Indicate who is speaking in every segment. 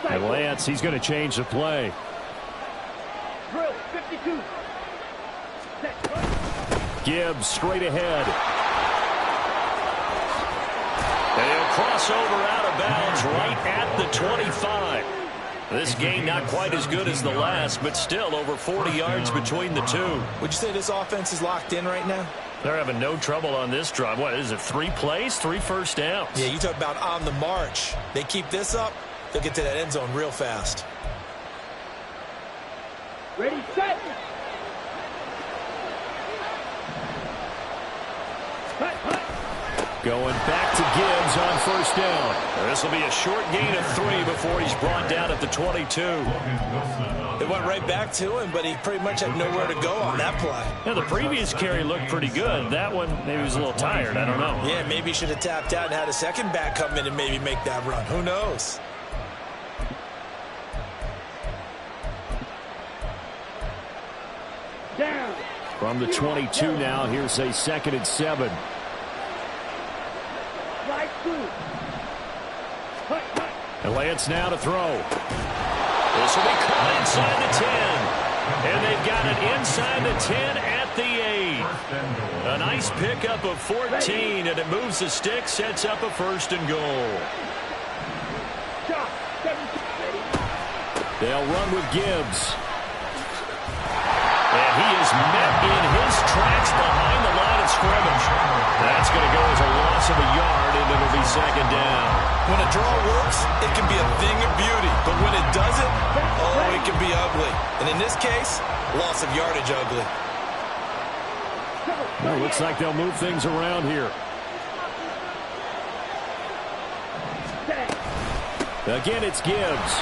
Speaker 1: And Lance, he's going to change the play.
Speaker 2: Drill 52.
Speaker 1: Gibbs straight ahead. And he'll cross over out of bounds right at the 25. This game not quite as good as the last, but still over 40 yards between the two.
Speaker 3: Would you say this offense is locked in right now?
Speaker 1: They're having no trouble on this drive. What is it, 3 plays, 3 first downs?
Speaker 3: Yeah, you talk about on the march. They keep this up, they'll get to that end zone real fast.
Speaker 2: Ready, set.
Speaker 1: Going back to Gibbs on first down. This will be a short gain of 3 before he's brought down at the 22.
Speaker 3: They went right back to him, but he pretty much had nowhere to go on that play.
Speaker 1: Yeah, the previous carry looked pretty good. That one, maybe he was a little tired. I don't know.
Speaker 3: Yeah, maybe he should have tapped out and had a second back come in and maybe make that run. Who knows?
Speaker 2: Down.
Speaker 1: From the 22 now, here's a 2nd and 7.
Speaker 2: Right through.
Speaker 1: And Lance now to throw. This will be caught inside the 10. And they've got it inside the 10 at the 8. A nice pickup of 14, and it moves the stick, sets up a 1st and goal. They'll run with Gibbs. And he is met in his tracks behind the line of scrimmage. That's going to go as a loss of a yard, and it'll be 2nd down.
Speaker 3: When a draw works, it can be a thing of beauty. But when it doesn't, oh, it can be ugly. And in this case, loss of yardage ugly.
Speaker 1: Well, looks like they'll move things around here. Again, it's Gibbs.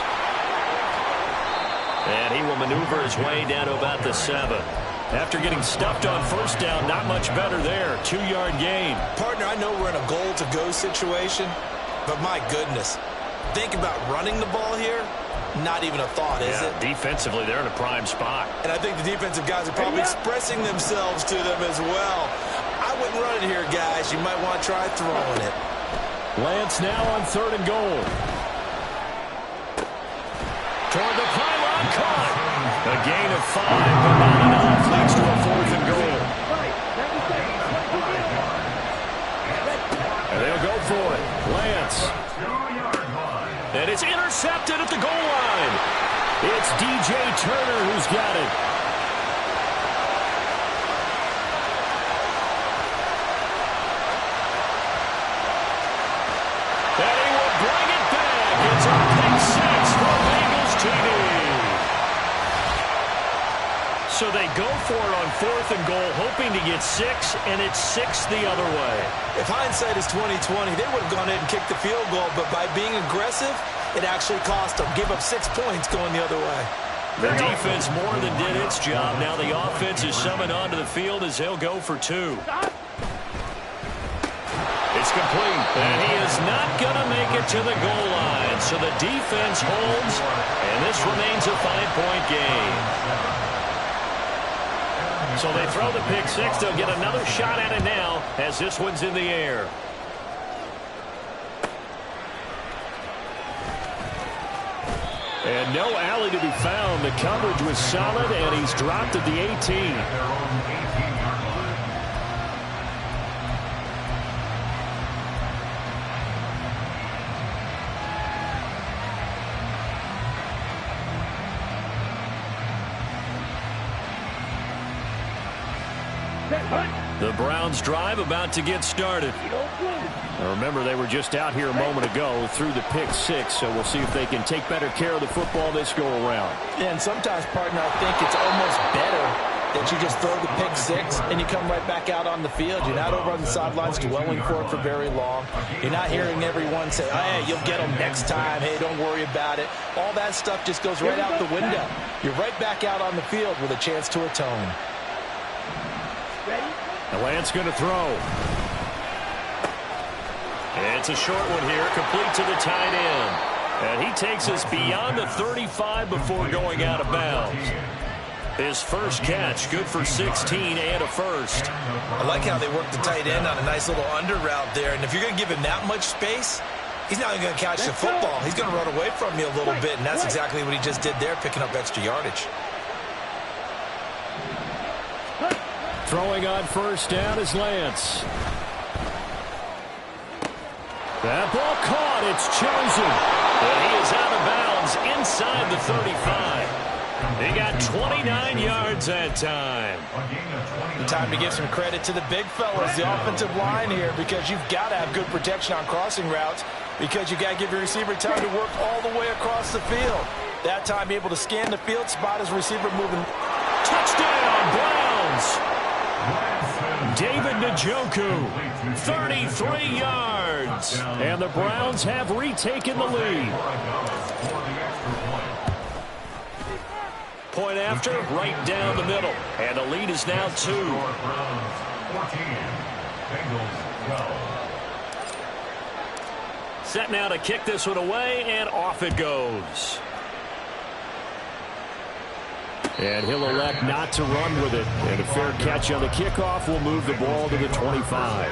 Speaker 1: And he will maneuver his way down to about the 7. After getting stuffed on first down, not much better there. 2-yard gain.
Speaker 3: Partner, I know we're in a goal-to-go situation, but my goodness, think about running the ball here. Not even a thought, is it?
Speaker 1: Defensively, they're in a prime spot.
Speaker 3: And I think the defensive guys are probably expressing themselves to them as well. I wouldn't run it here, guys. You might want to try throwing it.
Speaker 1: Lance now on 3rd and goal. Toward the pylon, caught. A gain of 5, but not enough. Leads to a 4th and goal. And they'll go for it. Lance. And it's intercepted at the goal line. It's DJ Turner who's got it. And he will bring it back. It's a pick 6 for Bengals TD. So they go for it on 4th and goal, hoping to get 6, and it's 6 the other way.
Speaker 3: If hindsight is 20/20, they would have gone in and kicked the field goal, but by being aggressive, it actually cost them. Give up 6 points going the other way.
Speaker 1: The defense more than did its job. Now the offense is summoned onto the field as they'll go for 2. It's complete, and he is not going to make it to the goal line. So the defense holds, and this remains a 5-point game. So they throw the pick 6. They'll get another shot at it now as this one's in the air. And no alley to be found. The coverage was solid, and he's dropped at the 18. The Browns drive about to get started. Now remember, they were just out here a moment ago through the pick 6, so we'll see if they can take better care of the football this go-around.
Speaker 3: Yeah, and sometimes, partner, I think it's almost better that you just throw the pick 6 and you come right back out on the field. You're not over on the sidelines dwelling for it for very long. You're not hearing everyone say, oh, hey, you'll get them next time. Hey, don't worry about it. All that stuff just goes right out the window. You're right back out on the field with a chance to atone.
Speaker 1: And Lance going to throw. It's a short one here, complete to the tight end. And he takes us beyond the 35 before going out of bounds. His first catch, good for 16 and a first.
Speaker 3: I like how they work the tight end on a nice little under route there. And if you're going to give him that much space, He's not even going to catch the football. He's going to run away from you a little bit, and that's exactly what he just did there, picking up extra yardage.
Speaker 1: Throwing on first down is Lance. That ball caught. It's chosen. But he is out of bounds inside the 35. He got 29 yards that time.
Speaker 3: Time to give some credit to the big fellas, the offensive line here, because you've got to have good protection on crossing routes, because you got to give your receiver time to work all the way across the field. That time able to scan the field, spot his receiver moving.
Speaker 1: Touchdown, Browns! David Njoku, 33 yards. And the Browns have retaken the lead. Point after, right down the middle. And the lead is now 2. Set now to kick this one away, and off it goes. And he'll elect not to run with it. And a fair catch on the kickoff will move the ball to the 25.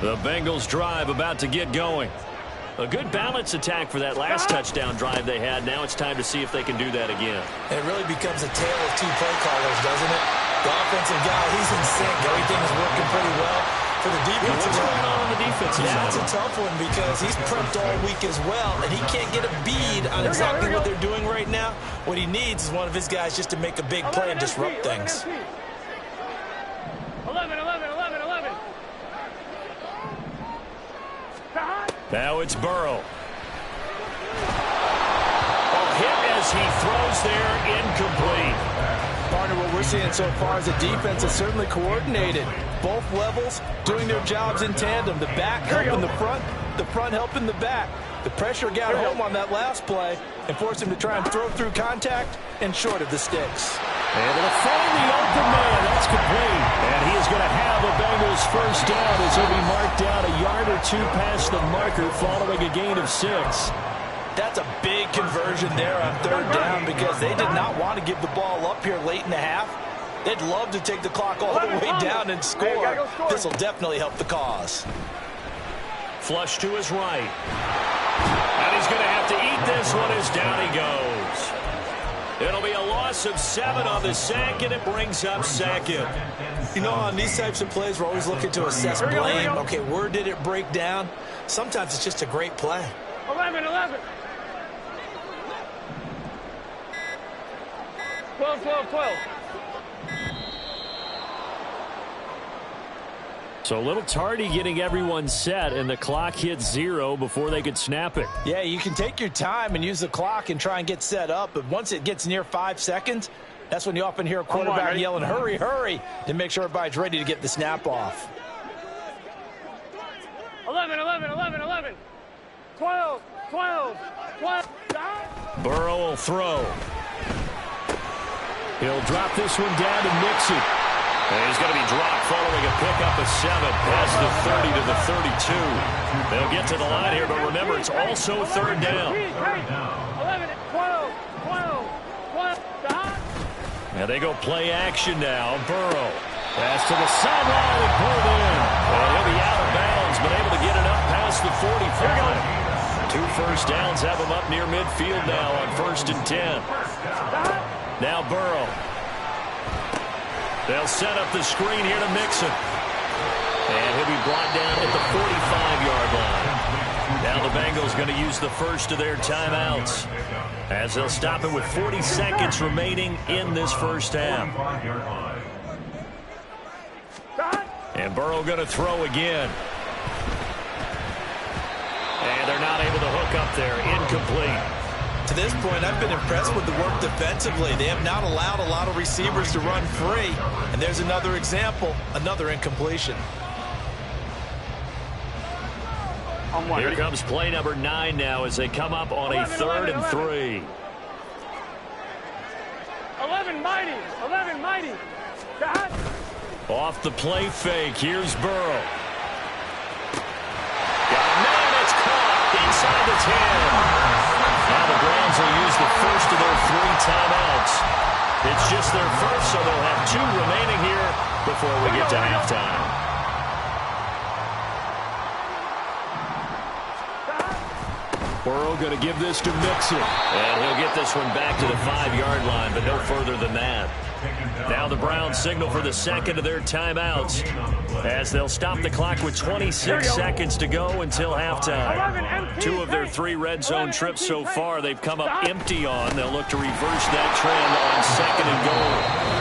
Speaker 1: The Bengals drive about to get going. A good balance attack for that last touchdown drive they had. Now it's time to see if they can do that again.
Speaker 3: It really becomes a tale of two play callers, doesn't it? The offensive guy, he's in sync. Everything is working pretty well. For the defense,
Speaker 1: what's going on the defensive side?
Speaker 3: That's a tough one because he's prepped all week as well, and he can't get a bead on exactly what they're doing right now. What he needs is one of his guys just to make a big play and disrupt things.
Speaker 2: 11.
Speaker 1: Now it's Burrow. Hit as he throws there, incomplete.
Speaker 3: Partner, what we're seeing so far is the defense is certainly coordinated. Both levels doing their jobs in tandem. The back helping the front helping the back. The pressure got home on that last play and forced him to try and throw through contact and short of the sticks.
Speaker 1: Able to find the open man. That's complete. And he is going to have the Bengals first down as he'll be marked down a yard or two past the marker following a gain of 6.
Speaker 3: That's a big conversion there on third down because they did not want to give the ball up here late in the half. They'd love to take the clock all the way down and score. This will definitely help the cause.
Speaker 1: Flush to his right. And he's going to have to eat this one as down he goes. It'll be a loss of 7 on the sack, and it brings up second.
Speaker 3: You know, on these types of plays, we're always looking to assess blame. Okay, where did it break down? Sometimes it's just a great play.
Speaker 2: 11. 12.
Speaker 1: So a little tardy getting everyone set, and the clock hits 0 before they could snap it.
Speaker 3: Yeah, you can take your time and use the clock and try and get set up, but once it gets near 5 seconds, that's when you often hear a quarterback yelling, hurry, hurry, to make sure everybody's ready to get the snap off.
Speaker 2: 11. 12.
Speaker 1: Burrow will throw. He'll drop this one down to Mixon. And he's going to be dropped following a pickup of 7 past the 30 to the 32. They'll get to the line here, but remember, it's also third down.
Speaker 2: 11, 12.
Speaker 1: And they go play action now. Burrow. Pass to the sideline and pulled in. And he'll be out of bounds, but able to get it up past the 45. 2 first downs have him up near midfield now on 1st and 10. Now Burrow. They'll set up the screen here to Mixon. And he'll be brought down at the 45-yard line. Now the Bengals going to use the first of their timeouts as they'll stop it with 40 seconds remaining in this first half. And Burrow going to throw again. And they're not able to hook up there. Incomplete.
Speaker 3: To this point, I've been impressed with the work defensively. They have not allowed a lot of receivers to run free. And there's another example, another incompletion.
Speaker 1: Here comes play number 9 now as they come up on a 3rd and 3.
Speaker 2: 11 mighty.
Speaker 1: Off the play fake, here's Burrow. Got a man, it's caught inside the 10. Now the Browns will use the first of their 3 timeouts. It's just their first, so they'll have 2 remaining here before we get to halftime. Burrow going to give this to Mixon. And he'll get this one back to the 5-yard line, but no further than that. Now the Browns signal for the second of their timeouts as they'll stop the clock with 26 seconds to go until halftime. 2 of their 3 red zone trips so far they've come up empty on. They'll look to reverse that trend on second and goal.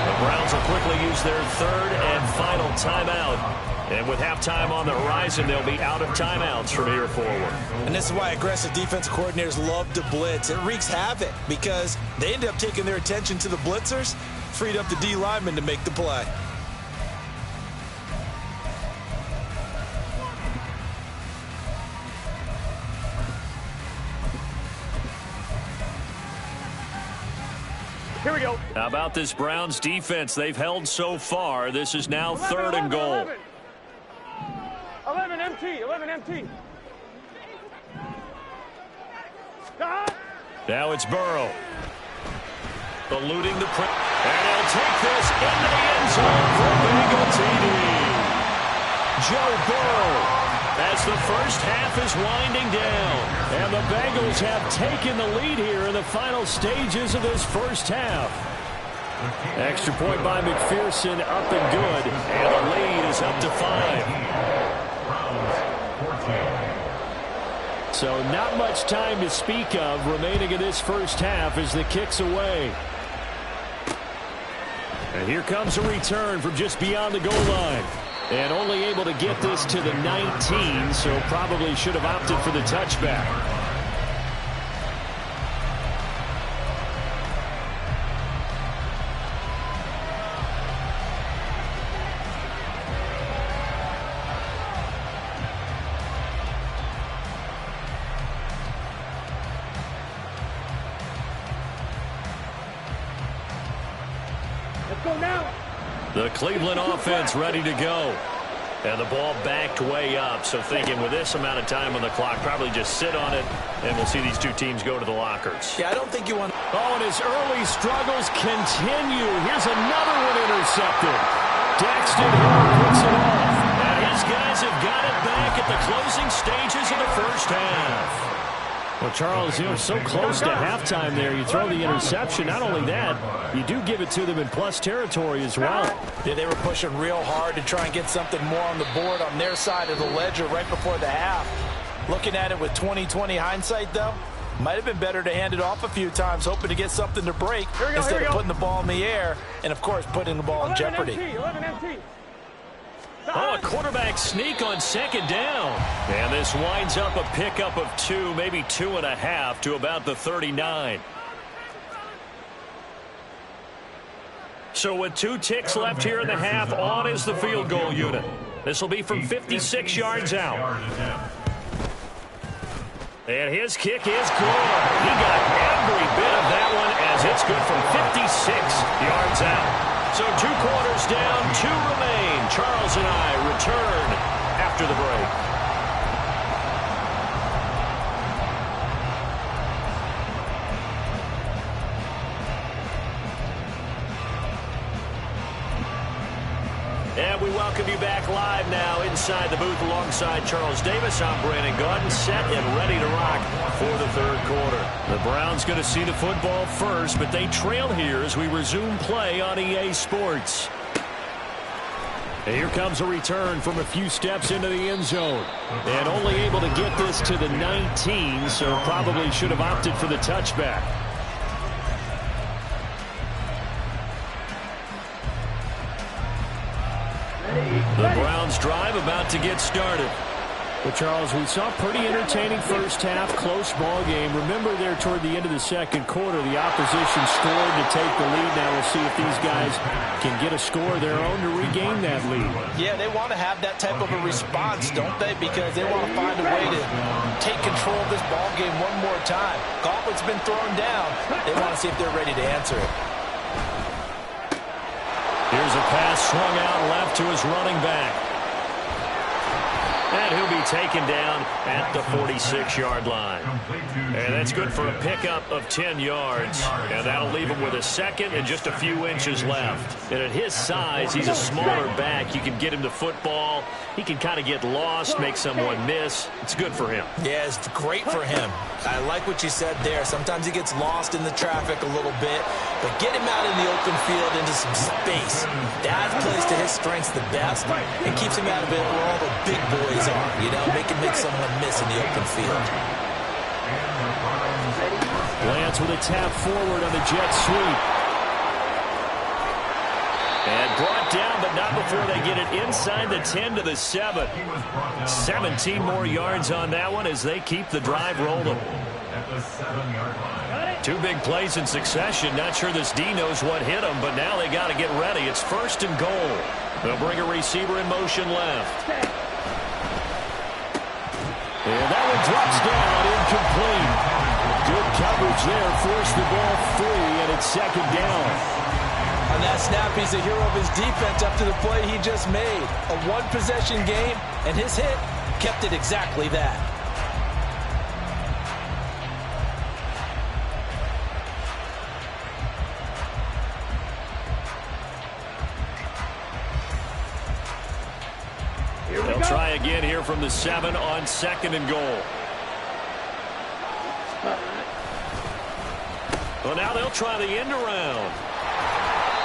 Speaker 1: The Browns will quickly use their third and final timeout. And with halftime on the horizon, they'll be out of timeouts from here forward.
Speaker 3: And this is why aggressive defensive coordinators love to blitz. It wreaks havoc because they end up taking their attention to the blitzers, freed up the D lineman to make the play.
Speaker 2: Here we go.
Speaker 1: How about this Browns defense they've held so far? This is now 3rd and goal.
Speaker 2: 11 MT, 11 MT.
Speaker 1: Now it's Burrow. Eluding the press. And he'll take this into the end zone for Bengal TD. Joe Burrow as the first half is winding down. And the Bengals have taken the lead here in the final stages of this first half. Extra point by McPherson, up and good. And the lead is up to 5. So not much time to speak of remaining in this first half as the kick's away. And here comes a return from just beyond the goal line. And only able to get this to the 19, so probably should have opted for the touchback. The Cleveland offense ready to go. And the ball backed way up. So thinking with this amount of time on the clock, probably just sit on it, and we'll see these two teams go to the lockers.
Speaker 3: Yeah, I don't think you want...
Speaker 1: Oh, and his early struggles continue. Here's another one intercepted. Daxton Hill puts it off. And his guys have got it back at the closing stages of the first half. Well, Charles, so close to halftime there. You throw the interception. Not only that, you do give it to them in plus territory as well.
Speaker 3: Yeah, they were pushing real hard to try and get something more on the board on their side of the ledger right before the half. Looking at it with 20/20 hindsight, though, might have been better to hand it off a few times, hoping to get something to break instead of putting the ball in the air and, of course, putting the ball in jeopardy.
Speaker 2: 11 MT.
Speaker 1: Oh, a quarterback sneak on second down. And this winds up a pickup of 2, maybe 2.5 to about the 39. So with 2 ticks left here in the half, on is the field goal unit. This will be from 56 yards out. And his kick is good. He got every bit of that one as it's good from 56 yards out. So 2 quarters down, 2 remain. Charles and I return after the break. And we welcome you back live now inside the booth alongside Charles Davis. I'm Brandon Gaudin, set and ready to rock for the third quarter. The Browns going to see the football first, but they trail here as we resume play on EA Sports. And here comes a return from a few steps into the end zone. And only able to get this to the 19, so probably should have opted for the touchback. The Browns drive about to get started. Well, Charles, we saw a pretty entertaining first half, close ball game. Remember there toward the end of the second quarter, the opposition scored to take the lead. Now we'll see if these guys can get a score of their own to regain that lead. Yeah, they want to have that type of a response, don't they? Because they want to find a way to take control of this ball game one more time. Gauntlet's been thrown down. They want to see if they're ready to answer it. Here's a pass swung out left to his running back. And he'll be taken down at the 46-yard line. And that's good for a pickup of 10 yards. And that'll leave him with a second and just a few inches left. And at his size, he's a smaller back. You can get him the football. He can kind of get lost, make someone miss. It's good for him.
Speaker 3: Yeah, it's great for him. I like what you said there. Sometimes he gets lost in the traffic a little bit, but get him out in the open field into some space. That plays to his strengths the best and keeps him out of it where all the big boys are, you know, make someone miss in the open field.
Speaker 1: Lance with a tap forward on the jet sweep. And brought down, but not before they get it inside the 10 to the 7. 17 more yards on that one as they keep the drive rolling. Two big plays in succession. Not sure this D knows what hit them, but now they got to get ready. It's 1st and goal. They'll bring a receiver in motion left. And that one drops down, incomplete. Good coverage there, forced the ball free, and it's 2nd down.
Speaker 3: On that snap, he's a hero of his defense after the play he just made. A one-possession game, and his hit kept it exactly that.
Speaker 1: They'll try again here from the 7 on 2nd and goal. Well, now they'll try the end around.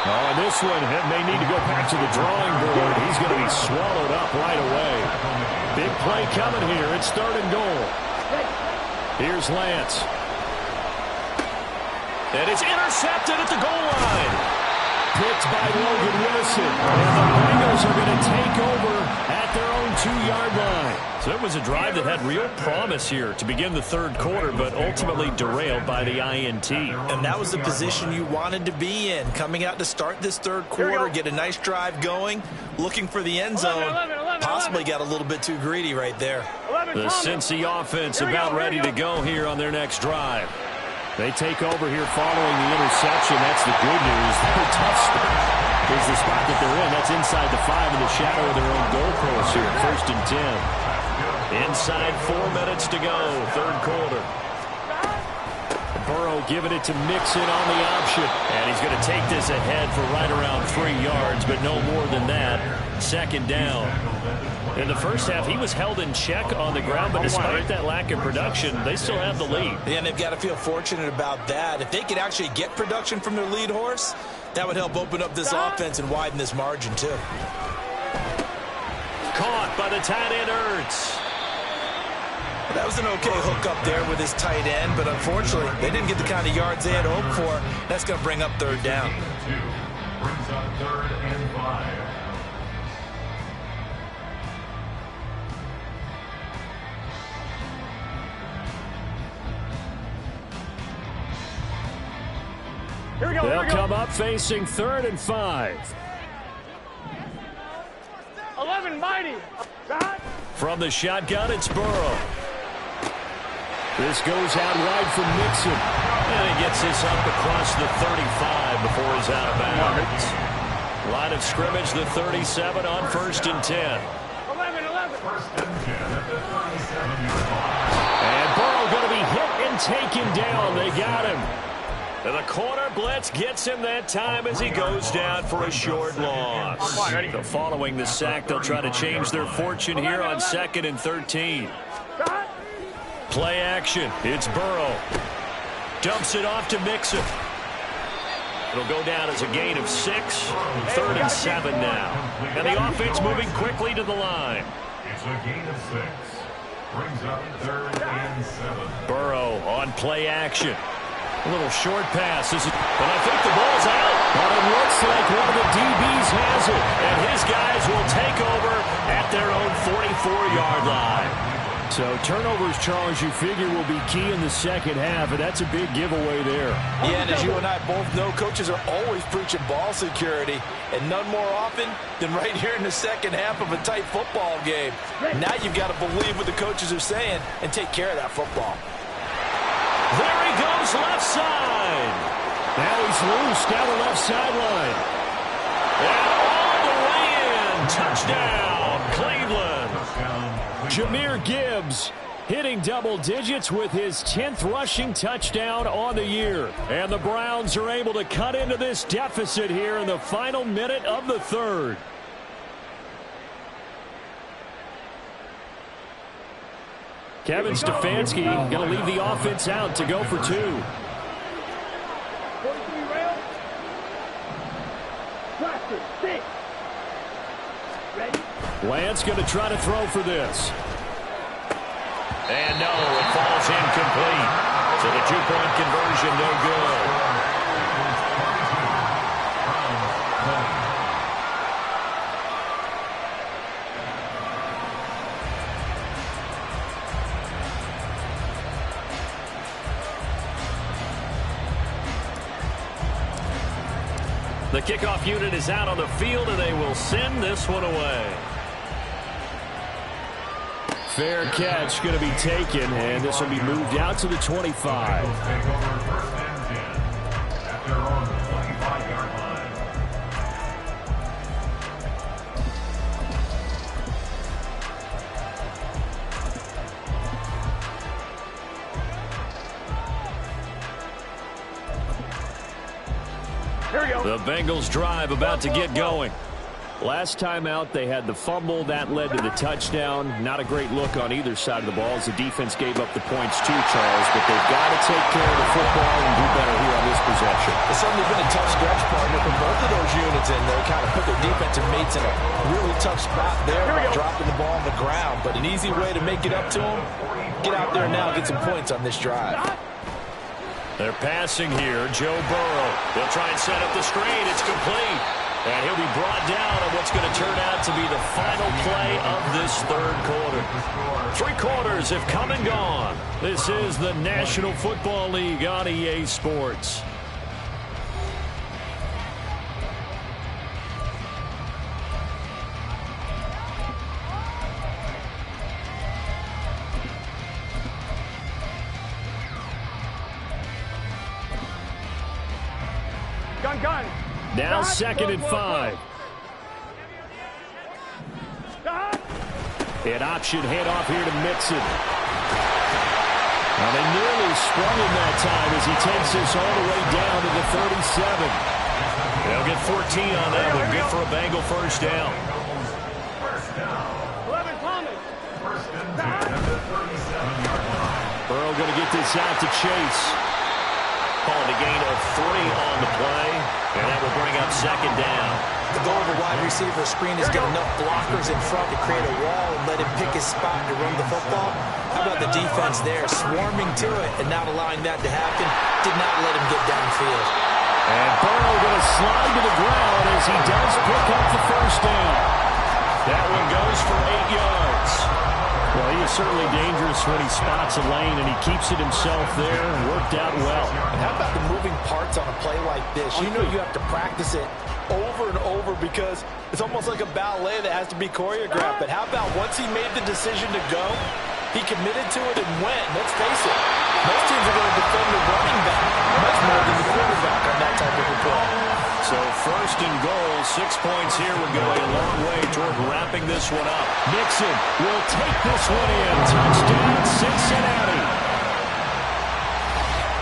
Speaker 1: Oh, and this one may need to go back to the drawing board. He's going to be swallowed up right away. Big play coming here. It's 3rd and goal. Here's Lance. And it's intercepted at the goal line. Picked by Logan Wilson. And the Bengals are going to take over at their own 2-yard line. So it was a drive that had real promise here to begin the 3rd quarter, but ultimately derailed by the INT.
Speaker 3: And that was the position you wanted to be in. Coming out to start this 3rd quarter, get a nice drive going, looking for the end zone. 11, possibly got a little bit too greedy right there.
Speaker 1: The Cincy offense about ready to go here on their next drive. They take over here following the interception. That's the good news. Their tough spot is the spot that they're in. That's inside the 5 in the shadow of their own goal post here. 1st and 10. Inside 4 minutes to go. 3rd quarter. Burrow giving it to Mixon on the option. And he's going to take this ahead for right around 3 yards, but no more than that. 2nd down. In the first half, he was held in check on the ground, but despite that lack of production, they still have the lead.
Speaker 3: Yeah, and they've got to feel fortunate about that. If they could actually get production from their lead horse, that would help open up this offense and widen this margin, too.
Speaker 1: Caught by the tight end, Ertz.
Speaker 3: That was an okay hook up there with his tight end, but unfortunately, they didn't get the kind of yards they had hoped for. That's going to bring up 3rd down.
Speaker 4: Brings up 3rd and 5.
Speaker 2: Here we go.
Speaker 1: They'll come up facing 3rd and 5.
Speaker 2: 11, mighty.
Speaker 1: From the shotgun, it's Burrow. This goes out wide from Mixon. And he gets this up across the 35 before he's out of bounds. Line of scrimmage, the 37 on 1st and 10.
Speaker 2: 11.
Speaker 1: And Burrow going to be hit and taken down. They got him. And the corner blitz gets him that time as he goes down for a short loss. So following the sack, they'll try to change their fortune here on 2nd and 13. Play action. It's Burrow. Dumps it off to Mixon. It'll go down as a gain of 6. 3rd and 7 now. And the offense moving quickly to the line.
Speaker 4: It's a gain of 6. Brings up 3rd and 7.
Speaker 1: Burrow on play action. A little short pass. But I think the ball's out. But it looks like one of the DBs has it. And his guys will take over at their own 44-yard line. So turnovers, Charles, you figure will be key in the 2nd half, and that's a big giveaway there.
Speaker 3: Yeah, and as you and I both know, coaches are always preaching ball security, and none more often than right here in the 2nd half of a tight football game. Now you've got to believe what the coaches are saying and take care of that football.
Speaker 1: There he goes, left side. Now he's loose down the left sideline. And all the way in. Touchdown, Cleveland. Jahmyr Gibbs hitting double digits with his 10th rushing touchdown on the year. And the Browns are able to cut into this deficit here in the final minute of the third. Kevin Stefanski going to leave the offense out to go for two.
Speaker 2: 43 rail. Practice. 6. Ready?
Speaker 1: Lance going to try to throw for this. And no, it falls incomplete. So the two-point conversion no good. The kickoff unit is out on the field, and they will send this one away. Fair catch going to be taken, and this will be moved out to the 25.
Speaker 2: Here we go.
Speaker 1: The Bengals drive about to get going. Last time out, they had the fumble. That led to the touchdown. Not a great look on either side of the ball as the defense gave up the points too, Charles. But they've got to take care of the football and do better here on this possession.
Speaker 3: It's certainly been a tough stretch, partner, for both of those units in there. Kind of put their defensive mates in a really tough spot there by dropping the ball on the ground. But an easy way to make it up to them, get out there now and get some points on this drive.
Speaker 1: They're passing here. Joe Burrow. They'll try and set up the screen. It's complete. And he'll be brought down on what's going to turn out to be the final play of this third quarter. 3 quarters have come and gone. This is the National Football League on EA Sports.
Speaker 2: Gun.
Speaker 1: Now 2nd and 5. An option handoff here to Mixon. Now they nearly sprung him that time as he takes this all the way down to the 37. They'll get 14 on that one. Good for a Bengal first down.
Speaker 2: 11 Thomas.
Speaker 1: Burrow going to get this out to Chase. Calling a gain of 3 on the play, and that will bring up 2nd down.
Speaker 3: The goal of a wide receiver screen is get enough blockers in front to create a wall and let him pick his spot to run the football. How about the defense there, swarming to it and not allowing that to happen? Did not let him get downfield.
Speaker 1: And Burrow going to slide to the ground as he does pick up the first down. That one goes for 8 yards. Well, he is certainly dangerous when he spots a lane, and he keeps it himself there. Worked out well.
Speaker 3: And how about the moving parts on a play like this? You know you have to practice it over and over because it's almost like a ballet that has to be choreographed. But how about once he made the decision to go, he committed to it and went. Let's face it, most teams are going to defend the running back much more than the quarterback on that type of a play.
Speaker 1: So 1st and goal, 6 points here would go a long way toward wrapping this one up. Mixon will take this one in. Touchdown, Cincinnati.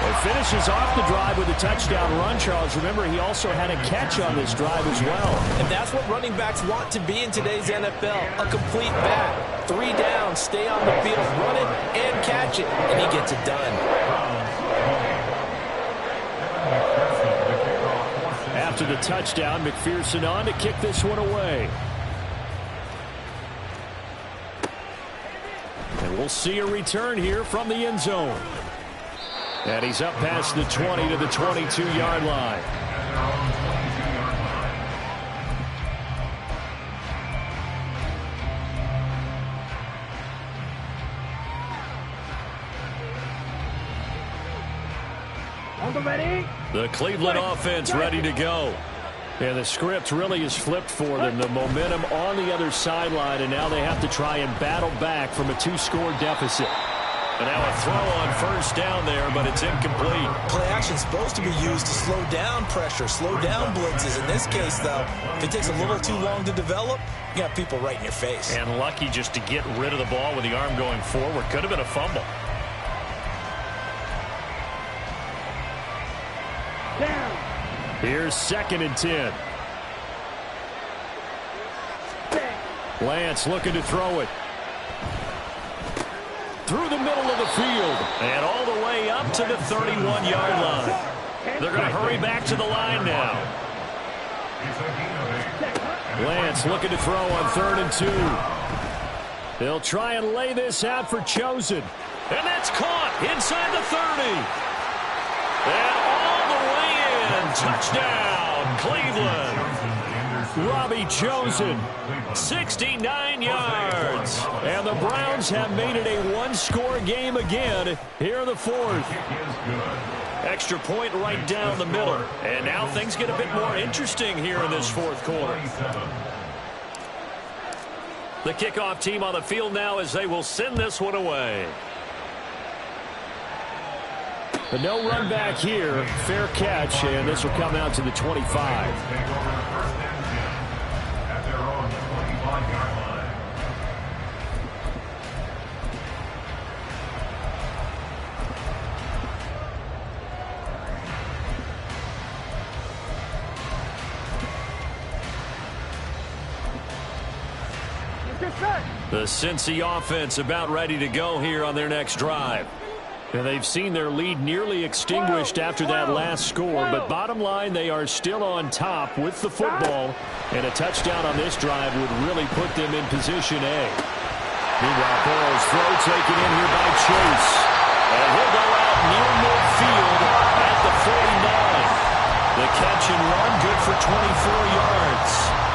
Speaker 1: It finishes off the drive with a touchdown run, Charles. Remember, he also had a catch on this drive as well.
Speaker 3: And that's what running backs want to be in today's NFL, a complete back. 3 downs, stay on the field, run it, and catch it, and he gets it done.
Speaker 1: After the touchdown, McPherson on to kick this one away. And we'll see a return here from the end zone. And he's up past the 20 to the 22-yard line.
Speaker 2: Ready?
Speaker 1: The Cleveland offense ready to go. And the script really is flipped for them. The momentum on the other sideline, and now they have to try and battle back from a 2-score deficit. And now a throw on first down there, but it's incomplete.
Speaker 3: Play action is supposed to be used to slow down pressure, slow down blitzes. In this case, though, if it takes a little too long to develop, you got people right in your face.
Speaker 1: And lucky just to get rid of the ball with the arm going forward. Could have been a fumble.
Speaker 2: Down.
Speaker 1: Here's 2nd and 10. Lance looking to throw it. Through the middle of the field. And all the way up to the 31-yard line. They're going to hurry back to the line now. Lance looking to throw on 3rd and 2. They'll try and lay this out for Chosen. And that's caught inside the 30. And all the way in. Touchdown, Cleveland. Robbie Chosen, 69 yards. And the Browns have made it a one-score game again here in the 4th. Extra point right down the middle. And now things get a bit more interesting here in this 4th quarter. The kickoff team on the field now as they will send this one away. But no run back here. Fair catch, and this will come out to the 25. The Cincy offense about ready to go here on their next drive. And they've seen their lead nearly extinguished after that last score, but bottom line, they are still on top with the football, and a touchdown on this drive would really put them in position A. Meanwhile, Burrow's throw taken in here by Chase. And he'll go out near midfield at the 49. The catch and run, good for 24 yards.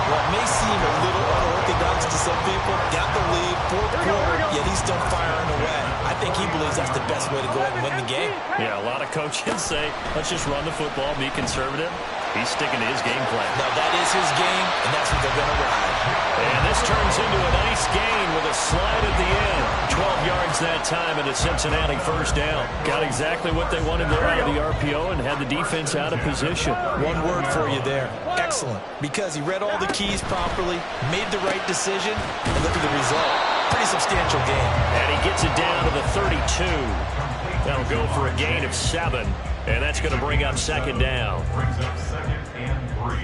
Speaker 3: What may seem a little unorthodox to some people, got the lead, 4th quarter, yet he's still firing away. I think he believes that's the best way to go ahead and win the game.
Speaker 1: Yeah, a lot of coaches say, let's just run the football, be conservative. He's sticking to his game plan.
Speaker 3: Now, that is his game, and that's what they're going to ride.
Speaker 1: And this turns into a nice gain with a slide at the end. 12 yards that time and a Cincinnati first down. Got exactly what they wanted there out of the RPO and had the defense out of position.
Speaker 3: One word for you there. Excellent. Because he read all the keys properly, made the right decision, and look at the result. Pretty substantial game.
Speaker 1: And he gets it down to the 32. That'll go for a gain of 7. And that's going to bring up 2nd down.
Speaker 4: Brings up 2nd and 3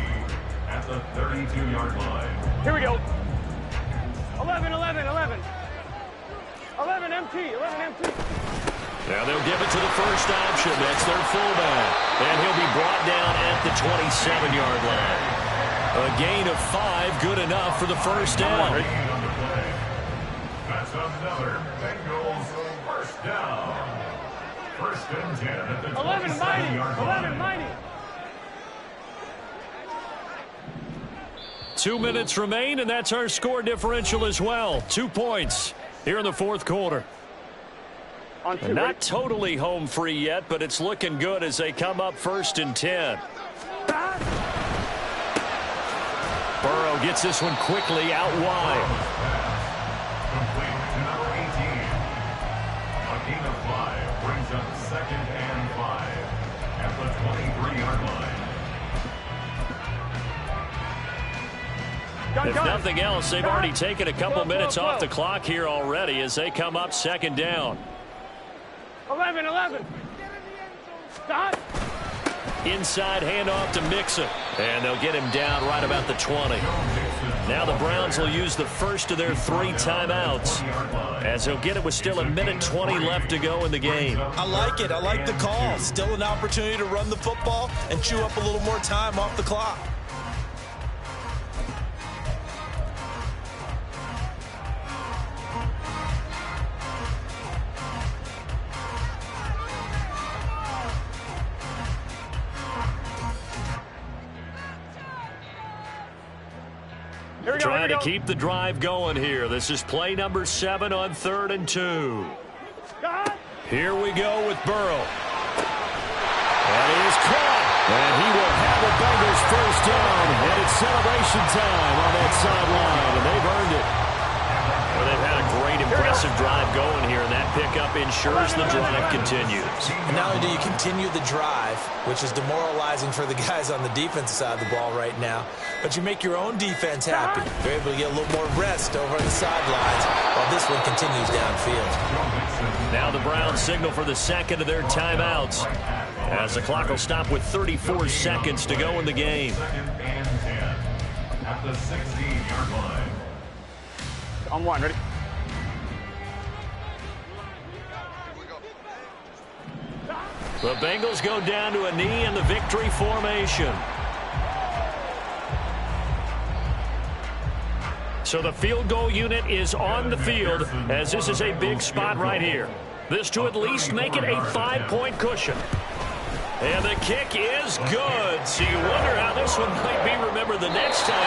Speaker 4: at the 32-yard line.
Speaker 2: Here we go. 11, 11, 11. 11 MT, 11 MT.
Speaker 1: Now they'll give it to the first option. That's their fullback. And he'll be brought down at the 27-yard line. A gain of 5, good enough for the first down.
Speaker 4: That's another Bengals first down. 1st and 10 at the
Speaker 2: 11 mighty,
Speaker 4: 27-yard
Speaker 2: 11
Speaker 4: line.
Speaker 2: mighty.
Speaker 1: 2 minutes remain, and that's our score differential as well. 2 points here in the 4th quarter.
Speaker 2: On 2,
Speaker 1: Not totally home free yet, but it's looking good as they come up 1st and 10. Burrow gets this one quickly out wide.
Speaker 4: Complete to number 18. A gain of 5 brings up 2nd and 5 at the 23-yard line.
Speaker 1: If nothing else, they've already taken a couple minutes off the clock here already as they come up 2nd down.
Speaker 2: 11, 11. Stop.
Speaker 1: Inside handoff to Mixon. And they'll get him down right about the 20. Now the Browns will use the first of their 3 timeouts as they'll get it with still 1:20 left to go in the game.
Speaker 3: I like it. I like the call. Still an opportunity to run the football and chew up a little more time off the clock.
Speaker 1: Trying to keep the drive going here. This is play number 7 on 3rd and 2. Here we go with Burrow. And he is caught. And he will have the Bengals first down. And it's celebration time on that sideline. And they've earned it. Well, they've had a great, impressive drive going here. And that pickup ensures the drive continues.
Speaker 3: And not only do you continue the drive, which is demoralizing for the guys on the defensive side of the ball right now, but you make your own defense happy. They're able to get a little more rest over on the sidelines while this one continues downfield.
Speaker 1: Now the Browns signal for the second of their timeouts, as the clock will stop with 34 seconds to go in the game.
Speaker 4: Second and 10 at the 16-yard line.
Speaker 2: On one, ready?
Speaker 1: The Bengals go down to a knee in the victory formation. So the field goal unit is on the field, as this is a big spot right here. This to at least make it a 5-point cushion. And the kick is good. So you wonder how this one might be remembered the next time.